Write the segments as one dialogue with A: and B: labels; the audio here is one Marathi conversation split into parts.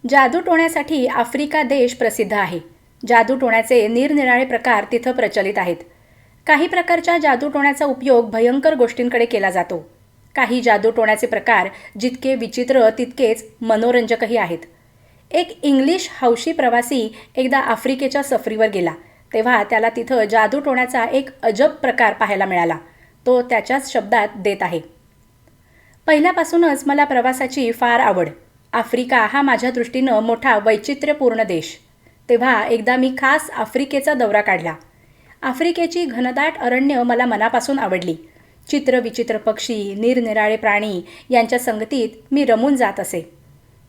A: जादूटोण्यासाठी आफ्रिका देश प्रसिद्ध आहे. जादूटोण्याचे निरनिराळे प्रकार तिथं प्रचलित आहेत. काही प्रकारच्या जादूटोण्याचा उपयोग भयंकर गोष्टींकडे केला जातो. काही जादूटोण्याचे प्रकार जितके विचित्र तितकेच मनोरंजकही आहेत. एक इंग्लिश हौशी प्रवासी एकदा आफ्रिकेच्या सफरीवर गेला, तेव्हा त्याला तिथं जादूटोण्याचा एक अजब प्रकार पाहायला मिळाला. तो त्याच्याच शब्दात देत आहे. पहिल्यापासूनच मला प्रवासाची फार आवड. आफ्रिका हा माझ्या दृष्टीनं मोठा वैचित्र्यपूर्ण देश. तेव्हा एकदा मी खास आफ्रिकेचा दौरा काढला. आफ्रिकेची घनदाट अरण्य मला मनापासून आवडली. चित्रविचित्र पक्षी, निरनिराळे प्राणी यांच्या संगतीत मी रमून जात असे.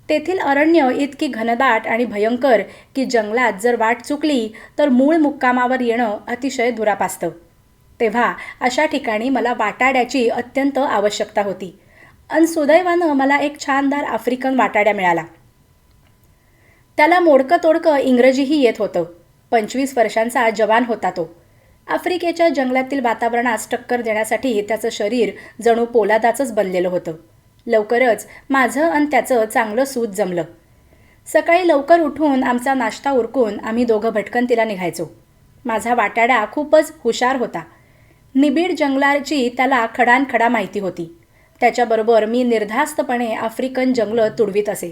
A: तेथील अरण्य इतकी घनदाट आणि भयंकर की जंगलात जर वाट चुकली तर मूळ मुक्कामावर येणं अतिशय दुरापास्त. तेव्हा अशा ठिकाणी मला वाटाड्याची अत्यंत आवश्यकता होती. आणि सुदैवानं मला एक छानदार आफ्रिकन वाटाड्या मिळाला. त्याला मोडकं तोडकं इंग्रजीही येत होतं. 25 वर्षांचा जवान होता तो. आफ्रिकेच्या जंगलातील वातावरणास टक्कर देण्यासाठी त्याचं शरीर जणू पोलादाचंच बनलेलं होतं. लवकरच माझं आणि त्याचं चांगलं सूत जमलं. सकाळी लवकर उठून आमचा नाश्ता उरकून आम्ही दोघं भटकंतीला निघायचो. माझा वाटाडा खूपच हुशार होता. निबिड जंगलाची त्याला खडानखडा माहिती होती. त्याच्याबरोबर मी निर्धास्तपणे आफ्रिकन जंगल तुडवीत असे.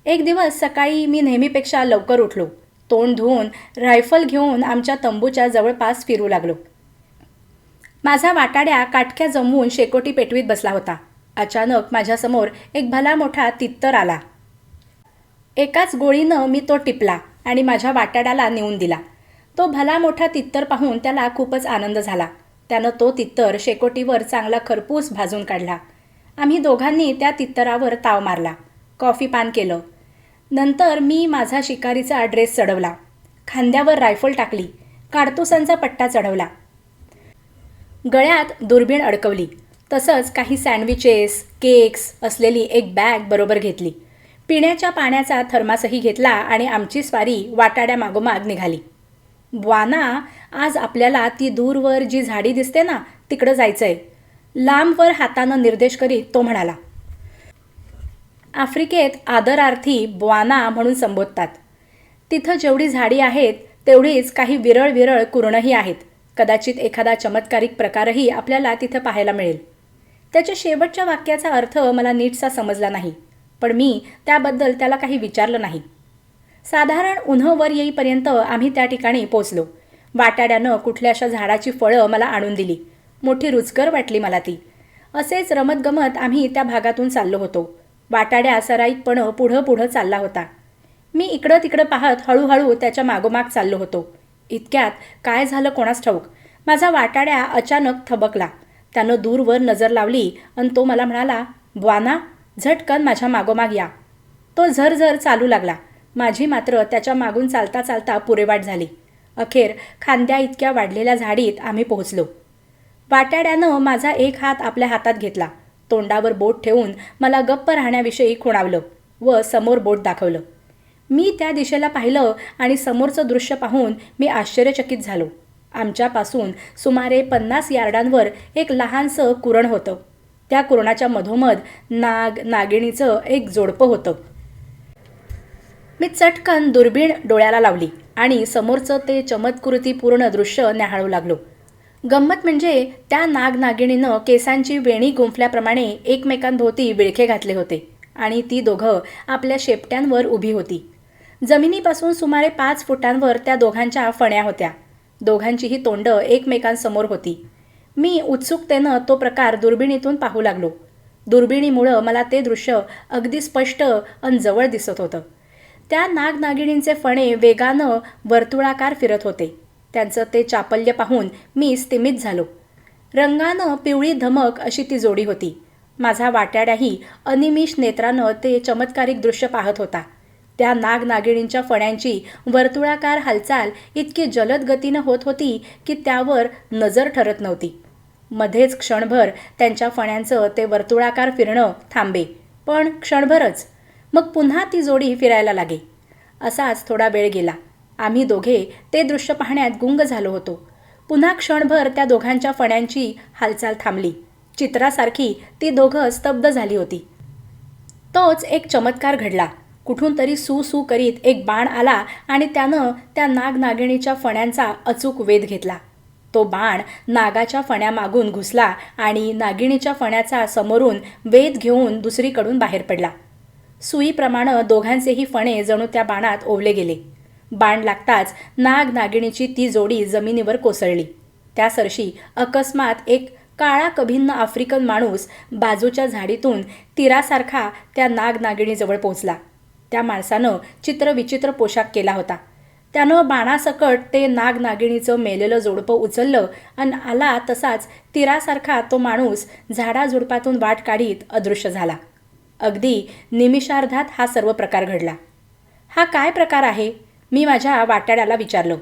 A: एक दिवस सकाळी मी नेहमीपेक्षा लवकर उठलो. तोंड धुवून रायफल घेऊन आमच्या तंबूच्या जवळपास फिरू लागलो. माझा वाटाड्या काटक्या जमवून शेकोटी पेटवीत बसला होता. अचानक माझ्यासमोर एक भला मोठा तित्तर आला. एकाच गोळीनं मी तो टिपला आणि माझ्या वाटाड्याला नेऊन दिला. तो भला मोठा तित्तर पाहून त्याला खूपच आनंद झाला. त्यानं तो तित्तर शेकोटीवर चांगला खरपूस भाजून काढला. आम्ही दोघांनी त्या तित्तरावर ताव मारला. कॉफी पान केलं. नंतर मी माझा शिकारीचा ड्रेस चढवला. खांद्यावर रायफल टाकली. काडतुसांचा पट्टा चढवला. गळ्यात दुर्बीण अडकवली. तसंच काही सँडविचेस, केक्स असलेली एक बॅग बरोबर घेतली. पिण्याच्या पाण्याचा थर्मासही घेतला आणि आमची स्वारी वाटाड्या मागोमाग निघाली. ब्वाना, आज आपल्याला ती दूरवर जी झाडी दिसते ना, तिकडं जायचंय, लांबवर हातानं निर्देश करीत तो म्हणाला. आफ्रिकेत आदरार्थी ब्वाना म्हणून संबोधतात. तिथं जेवढी झाडी आहेत तेवढीच काही विरळ विरळ कुरणंही आहेत. कदाचित एखादा चमत्कारिक प्रकारही आपल्याला तिथं पाहायला मिळेल. त्याच्या शेवटच्या वाक्याचा अर्थ मला नीटसा समजला नाही, पण मी त्याबद्दल त्याला काही विचारलं नाही. साधारण उन्हं वर येईपर्यंत आम्ही त्या ठिकाणी पोचलो. वाटाड्यानं कुठल्याशा झाडाची फळं मला आणून दिली. मोठी रुचकर वाटली मला ती. असेच रमतगमत आम्ही त्या भागातून चाललो होतो. वाटाड्या सराईतपणं पुढं पुढं चालला होता. मी इकडं तिकडं पाहत हळूहळू त्याच्या मागोमाग चाललो होतो. इतक्यात काय झालं कोणास ठाऊक, माझा वाटाड्या अचानक थबकला. त्यानं दूरवर नजर लावली आणि तो मला म्हणाला, ब्वाना, झटकन माझ्या मागोमाग या. तो झरझर चालू लागला. माझी मात्र त्याच्या मागून चालता चालता पुरेवाट झाली. अखेर खांद्या इतक्या वाढलेल्या झाडीत आम्ही पोहोचलो. वाटाड्यानं माझा एक हात आपल्या हातात घेतला. तोंडावर बोट ठेवून मला गप्प राहण्याविषयी खुणावलं व समोर बोट दाखवलं. मी त्या दिशेला पाहिलं आणि समोरचं दृश्य पाहून मी आश्चर्यचकित झालो. आमच्यापासून सुमारे 50 यार्डांवर एक लहानसं कुरण होतं. त्या कुरणाच्या मधोमध नाग नागिणीचं एक जोडपं होतं. मी चटकन दुर्बीण डोळ्याला लावली आणि समोरचं ते चमत्कृतीपूर्ण दृश्य न्याहाळू लागलो. गंमत म्हणजे त्या नागनागिणीनं केसांची वेणी गुंफल्याप्रमाणे एकमेकांभोवती विळखे घातले होते आणि ती दोघं आपल्या शेपट्यांवर उभी होती. जमिनीपासून सुमारे 5 फुटांवर त्या दोघांच्या फण्या होत्या. दोघांचीही तोंडं एकमेकांसमोर होती. मी उत्सुकतेनं तो प्रकार दुर्बिणीतून पाहू लागलो. दुर्बिणीमुळं मला ते दृश्य अगदी स्पष्ट आणि जवळ दिसत होतं. त्या नागनागिणींचे फणे वेगानं वर्तुळाकार फिरत होते. त्यांचं ते चापल्य पाहून मी स्तिमित झालो. रंगानं पिवळी धमक अशी ती जोडी होती. माझा वाट्याड्याही अनिमिष नेत्रानं ते चमत्कारिक दृश्य पाहत होता. त्या नागनागिणींच्या फण्यांची वर्तुळाकार हालचाल इतकी जलद गतीनं होत होती की त्यावर नजर ठरत नव्हती. मध्येच क्षणभर त्यांच्या फण्यांचं ते वर्तुळाकार फिरणं थांबे, पण क्षणभरच. मग पुन्हा ती जोडी फिरायला लागे. असाच थोडा वेळ गेला. आम्ही दोघे ते दृश्य पाहण्यात गुंग झालो होतो. पुन्हा क्षणभर त्या दोघांच्या फण्यांची हालचाल थांबली. चित्रासारखी ती दोघं स्तब्ध झाली होती. तोच एक चमत्कार घडला. कुठून तरी सू सू करीत एक बाण आला आणि त्यानं त्या नागनागिणीच्या फण्यांचा अचूक वेध घेतला. तो बाण नागाच्या फण्यामागून घुसला आणि नागिणीच्या फण्याचा समोरून वेध घेऊन दुसरीकडून बाहेर पडला. सुईप्रमाणे दोघांचेही फणे जणू त्या बाणात ओवले गेले. बाण लागताच नाग-नागिणीची ती जोडी जमिनीवर कोसळली. त्या सरशी अकस्मात एक काळा कभिन्न आफ्रिकन माणूस बाजूच्या झाडीतून तीरासारखा त्या नाग-नागिणीजवळ पोहोचला. त्या माणसानं चित्रविचित्र पोशाख केला होता. त्यानं बाणासकट ते नाग-नागिणीचं मेलेलं जोडपं उचललं आणि आला तसाच तीरासारखा तो माणूस झाडाझुडपातून वाट काढीत अदृश्य झाला. अगदी निमिषार्धात हा सर्व प्रकार घडला. हा काय प्रकार आहे? मी माझ्या वाट्याड्याला विचारलं.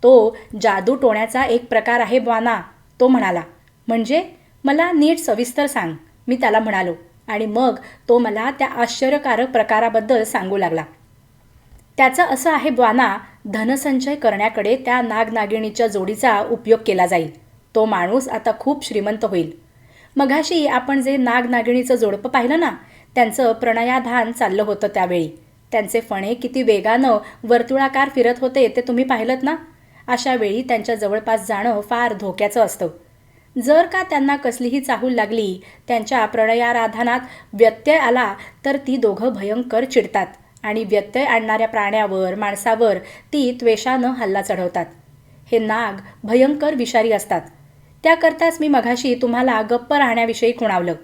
A: तो जादू टोण्याचा एक प्रकार आहे ब्वाना, तो म्हणाला. म्हणजे? मला नीट सविस्तर सांग, मी त्याला म्हणालो. आणि मग तो मला त्या आश्चर्यकारक प्रकाराबद्दल सांगू लागला. त्याचं असं आहे ब्वाना, धनसंचय करण्याकडे त्या नागनागिणीच्या जोडीचा उपयोग केला जाईल. तो माणूस आता खूप श्रीमंत होईल. मघाशी आपण जे नागनागिणीचं जोडपं पाहिलं ना, त्यांचं प्रणयाधान चाललं होतं त्यावेळी. त्यांचे फणे किती वेगानं वर्तुळाकार फिरत होते ते तुम्ही पाहिलंत ना. अशा वेळी त्यांच्या जवळपास जाणं फार धोक्याचं असतं. जर का त्यांना कसलीही चाहूल लागली, त्यांच्या प्रणयाराधनात व्यत्यय आला तर ती दोघं भयंकर चिडतात आणि व्यत्यय आणणाऱ्या प्राण्यावर, माणसावर ती त्वेषानं हल्ला चढवतात. हे नाग भयंकर विषारी असतात. त्याकरताच मी मघाशी तुम्हाला गप्प राहण्याविषयी खुणावलं.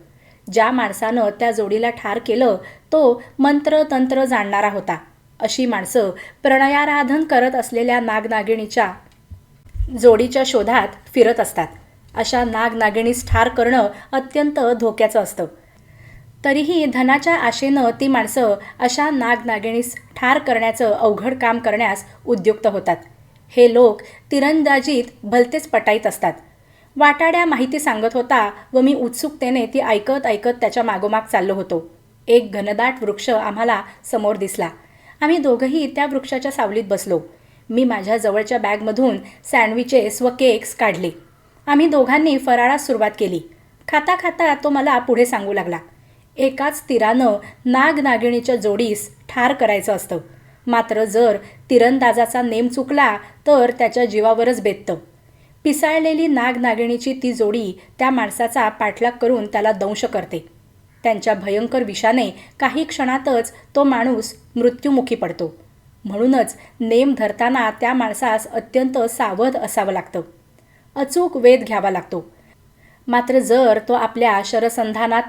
A: ज्या माणसानं त्या जोडीला ठार केलं तो मंत्र तंत्र जाणणारा होता. अशी माणसं प्रणयाराधन करत असलेल्या नागनागिणीच्या जोडीच्या शोधात फिरत असतात. अशा नागनागिणीस ठार करणं अत्यंत धोक्याचं असतं. तरीही धनाच्या आशेनं ती माणसं अशा नागनागिणीस ठार करण्याचं अवघड काम करण्यास उद्युक्त होतात. हे लोक तिरंदाजीत भलतेच पटाईत असतात. वाटाड्या माहिती सांगत होता व मी उत्सुकतेने ती ऐकत ऐकत त्याच्या मागोमाग चाललो होतो. एक घनदाट वृक्ष आम्हाला समोर दिसला. आम्ही दोघंही त्या वृक्षाच्या सावलीत बसलो. मी माझ्या जवळच्या बॅगमधून सँडविचेस व केक्स काढले. आम्ही दोघांनी फराळास सुरुवात केली. खाता खाता तो मला पुढे सांगू लागला. एकाच तीरानं नागनागिणीच्या जोडीस ठार करायचं असतं. मात्र जर तिरंदाजाचा नेम चुकला तर त्याच्या जीवावरच बेततं. पिसाळलेली नागनागिणीची ती जोडी त्या माणसाचा पाठलाग करून त्याला दंश करते. त्यांच्या भयंकर विषाने काही क्षणातच तो माणूस मृत्युमुखी पडतो. म्हणूनच नेम धरताना त्या माणसास अत्यंत सावध असावं लागतं. अचूक वेध घ्यावा लागतो. मात्र जर तो आपल्या शरसंधानात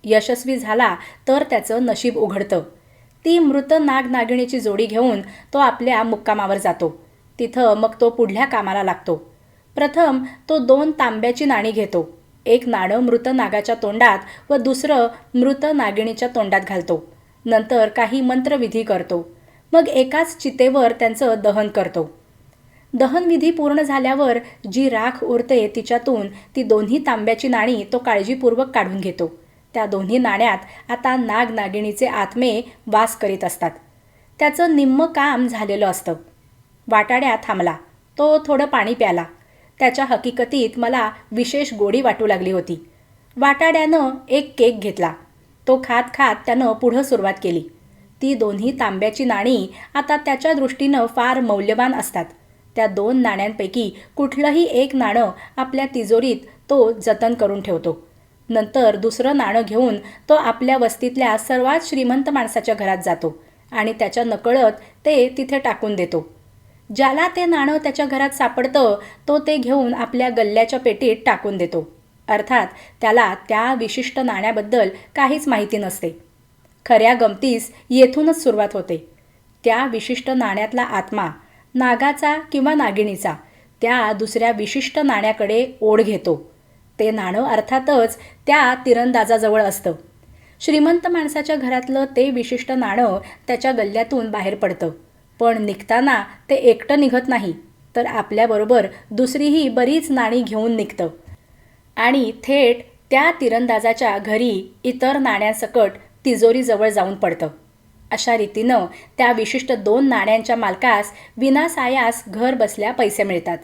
A: यशस्वी झाला तर त्याचं नशीब उघडतं. ती मृत नागनागिणीची जोडी घेऊन तो आपल्या मुक्कामावर जातो. तिथं मग तो पुढल्या कामाला लागतो. प्रथम तो 2 तांब्याची नाणी घेतो. एक नाणं मृत नागाच्या तोंडात व दुसरं मृत नागिणीच्या तोंडात घालतो. नंतर काही मंत्रविधी करतो. मग एकाच चितेवर त्यांचं दहन करतो. दहनविधी पूर्ण झाल्यावर जी राख उरते तिच्यातून ती 2 तांब्याची नाणी तो काळजीपूर्वक काढून घेतो. त्या 2 नाण्यात आता नागनागिणीचे आत्मे वास करीत असतात. त्याचं निम्म काम झालेलं असतं. वाटाड्या थांबला. तो थोडं पाणी प्याला. त्याच्या हकीकतीत मला विशेष गोडी वाटू लागली होती. वाटाड्यानं एक केक घेतला. तो खात खात त्यानं पुढं सुरुवात केली. ती 2 तांब्याची नाणी आता त्याच्या दृष्टीनं फार मौल्यवान असतात. त्या 2 नाण्यांपैकी कुठलंही एक नाणं आपल्या तिजोरीत तो जतन करून ठेवतो. नंतर दुसरं नाणं घेऊन तो आपल्या वस्तीतल्या सर्वात श्रीमंत माणसाच्या घरात जातो आणि त्याच्या नकळत ते तिथे टाकून देतो. ज्याला ते नाणं त्याच्या घरात सापडतं तो ते घेऊन आपल्या गल्ल्याच्या पेटीत टाकून देतो. अर्थात त्याला त्या विशिष्ट नाण्याबद्दल काहीच माहिती नसते. खऱ्या गमतीस येथूनच सुरुवात होते. त्या विशिष्ट नाण्यातला आत्मा नागाचा किंवा नागिणीचा त्या दुसऱ्या विशिष्ट नाण्याकडे ओढ घेतो. ते नाणं अर्थातच त्या तिरंदाजाजवळ असतं. श्रीमंत माणसाच्या घरातलं ते विशिष्ट नाणं त्याच्या गल्ल्यातून बाहेर पडतं. पण निघताना ते एकटं निघत नाही, तर आपल्याबरोबर दुसरीही बरीच नाणी घेऊन निघतं आणि थेट त्या तिरंदाजाच्या घरी इतर नाण्यांसकट तिजोरीजवळ जाऊन पडतं. अशा रीतीनं त्या विशिष्ट 2 नाण्यांच्या मालकास विनासायास घर बसल्या पैसे मिळतात.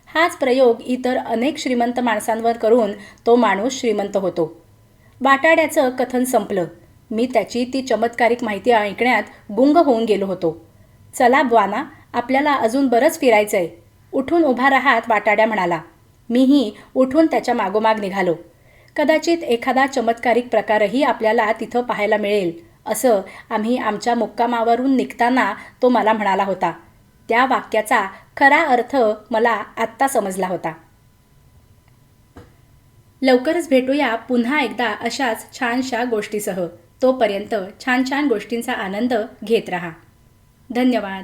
A: हाच प्रयोग इतर अनेक श्रीमंत माणसांवर करून तो माणूस श्रीमंत होतो. वाटाड्याचं कथन संपलं. मी त्याची ती चमत्कारिक माहिती ऐकण्यात गुंग होऊन गेलो होतो. चला ब्वाना, आपल्याला अजून बरंच फिरायचंय. उठून उभा राहात वाटाड्या म्हणाला. मीही उठून त्याच्या मागोमाग निघालो. कदाचित एखादा चमत्कारिक प्रकारही आपल्याला तिथं पाहायला मिळेल असं आम्ही आमच्या मुक्कामावरून निघताना तो मला म्हणाला होता. त्या वाक्याचा खरा अर्थ मला आत्ता समजला होता. लवकरच भेटूया पुन्हा एकदा अशाच छानशा गोष्टीसह. तोपर्यंत छान छान गोष्टींचा आनंद घेत राहा. धन्यवाद.